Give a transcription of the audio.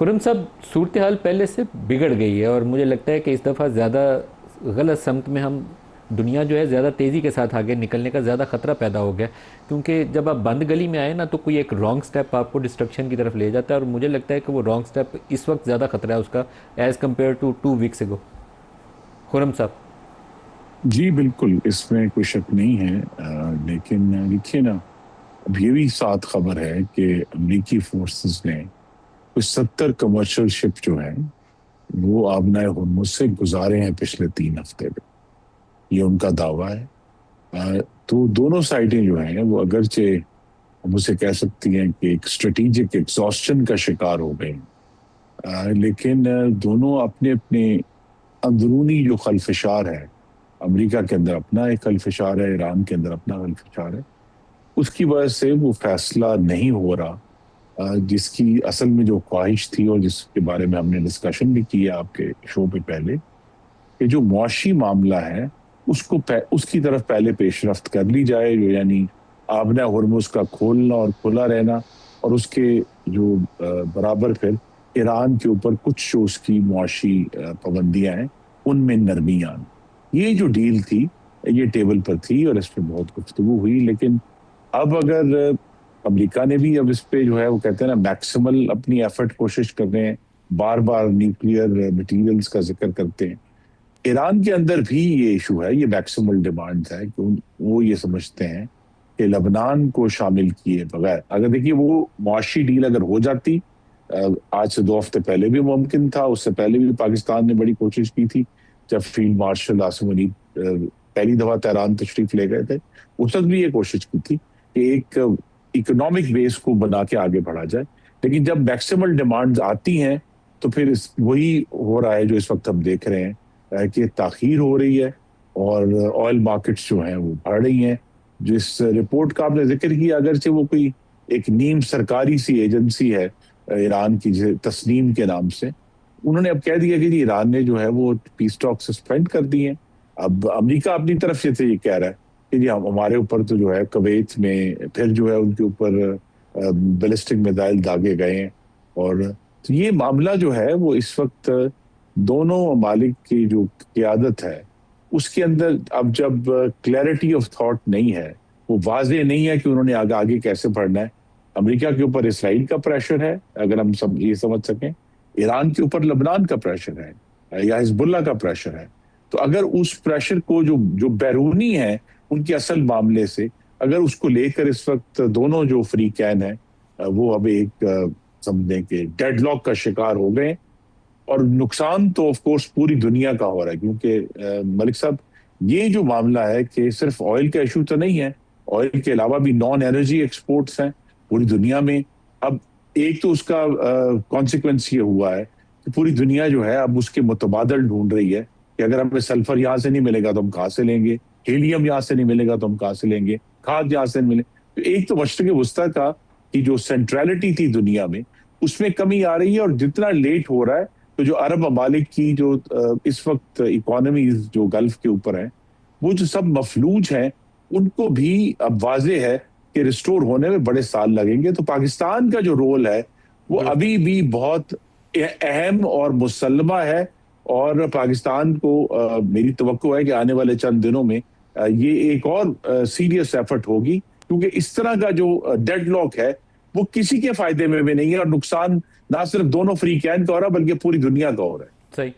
खुरम साहब, सूरत हाल पहले से बिगड़ गई है और मुझे लगता है कि इस दफ़ा ज़्यादा गलत समत में हम दुनिया जो है ज़्यादा तेज़ी के साथ आगे निकलने का ज़्यादा ख़तरा पैदा हो गया। क्योंकि जब आप बंद गली में आए ना तो कोई एक रॉन्ग स्टेप आपको डिस्ट्रक्शन की तरफ ले जाता है, और मुझे लगता है कि वो रॉन्ग स्टेप इस वक्त ज़्यादा ख़तरा है उसका, एज़ कम्पेयर टू 2 वीक्स एगो। खुरम साहब। जी बिल्कुल, इसमें कोई शक नहीं है। लेकिन देखिए ना, अब ये भी साथ खबर है कि अमेरिकी फोर्सेस ने कुछ 70 कमर्शियल शिप जो हैं वो आबनाए हुर्मुज से गुजारे हैं पिछले 3 हफ्ते में। ये उनका दावा है। तो दोनों साइडें जो हैं वो अगरचे हम उसे कह सकती हैं कि एक स्ट्रेटेजिक एग्जॉस्शन का शिकार हो गए हैं। लेकिन दोनों अपने अपने अंदरूनी जो खलफशार है, अमेरिका के अंदर अपना एक खलफशार है, ईरान के अंदर अपना खलफशार है, उसकी वजह से वो फैसला नहीं हो रहा जिसकी असल में जो ख्वाहिश थी और जिसके बारे में हमने डिस्कशन भी किया आपके शो पे पहले, कि जो मुआशी मामला है उसकी तरफ पहले पेशरफ्त कर ली जाए, जो यानी आबना हुर्मुज का खोलना और खुला रहना, और उसके जो बराबर फिर ईरान के ऊपर कुछ जो उसकी मुआशी पाबंदियां हैं उनमें नरमी आना। ये जो डील थी ये टेबल पर थी और इस पर बहुत गुफ्तगू हुई। लेकिन अब अगर अमेरिका ने भी अब इस पे जो है वो कहते हैं ना मैक्सिमल अपनी एफर्ट कोशिश कर रहे हैं, बार बार न्यूक्लियर मटेरियल्स का जिक्र करते हैं। ईरान के अंदर भी ये इशू है, ये मैक्सिमल डिमांड है कि वो ये समझते हैं कि लबनान को शामिल किए बगैर, अगर देखिए वो मुआशी डील अगर हो जाती, आज से 2 हफ्ते पहले भी मुमकिन था, उससे पहले भी पाकिस्तान ने बड़ी कोशिश की थी जब फील्ड मार्शल आसिम मुनीर पहली दफा तेहरान तशरीफ ले गए थे, उस वक्त भी ये कोशिश की थी कि एक इकोनॉमिक बेस को बना के आगे बढ़ा जाए। लेकिन जब मैक्सिमल डिमांड्स आती हैं तो फिर वही हो रहा है जो इस वक्त हम देख रहे हैं कि ताखीर हो रही है और ऑयल मार्केट्स जो हैं वो बढ़ रही हैं। जिस रिपोर्ट का आपने जिक्र किया, अगरचे वो कोई एक नीम सरकारी सी एजेंसी है ईरान की, तस्नीम के नाम से, उन्होंने अब कह दिया कि जी ईरान ने जो है वो पीस टॉक सस्पेंड कर दी है। अब अमेरिका अपनी तरफ से ये कह रहा है कि जी हमारे ऊपर तो जो है कुवैत में फिर जो है उनके ऊपर बैलिस्टिक मिसाइल दागे गए हैं। और तो ये मामला जो है वो इस वक्त दोनों ममालिक की जो क़यादत है उसके अंदर, अब जब क्लैरिटी ऑफ थॉट नहीं है, वो वाज़ेह नहीं है कि उन्होंने आगे आगे कैसे बढ़ना है। अमेरिका के ऊपर इसराइल का प्रेशर है, अगर हम सब ये समझ सकें, ईरान के ऊपर लबनान का प्रेशर है या हिजबुल्लाह का प्रेशर है। तो अगर उस प्रेशर को जो जो बैरूनी है उनके असल मामले से, अगर उसको लेकर इस वक्त दोनों जो फ्री कैन है वो अब एक समझें कि डेडलॉक का शिकार हो गए। और नुकसान तो ऑफ कोर्स पूरी दुनिया का हो रहा है, क्योंकि मलिक साहब ये जो मामला है कि सिर्फ ऑयल का इशू तो नहीं है, ऑयल के अलावा भी नॉन एनर्जी एक्सपोर्ट्स हैं पूरी दुनिया में। अब एक तो उसका कॉन्सिक्वेंस ये हुआ है कि पूरी दुनिया जो है अब उसके मुतबादल ढूंढ रही है कि अगर हमें सल्फर यहाँ से नहीं मिलेगा तो हम कहाँ से लेंगे, हीलियम यहाँ से नहीं मिलेगा तो हम कहाँ से लेंगे, खाद यहाँ से नहीं मिले। तो एक तो मशरक़ वस्ता का की जो सेंट्रलिटी थी दुनिया में उसमें कमी आ रही है, और जितना लेट हो रहा है तो जो अरब ममालिक की जो इस वक्त इकोनॉमीज जो गल्फ के ऊपर है वो जो सब मफलूज हैं, उनको भी अब वाजे है कि रिस्टोर होने में बड़े साल लगेंगे। तो पाकिस्तान का जो रोल है वो दुरुस्त। अभी भी बहुत अहम और मुसल्लमा है। और पाकिस्तान को मेरी तवक्को है कि आने वाले चंद दिनों में ये एक और सीरियस एफर्ट होगी, क्योंकि इस तरह का जो डेडलॉक है वो किसी के फायदे में भी नहीं है, और नुकसान ना सिर्फ दोनों फ्री कैन का हो रहा बल्कि पूरी दुनिया का हो रहा है। सही।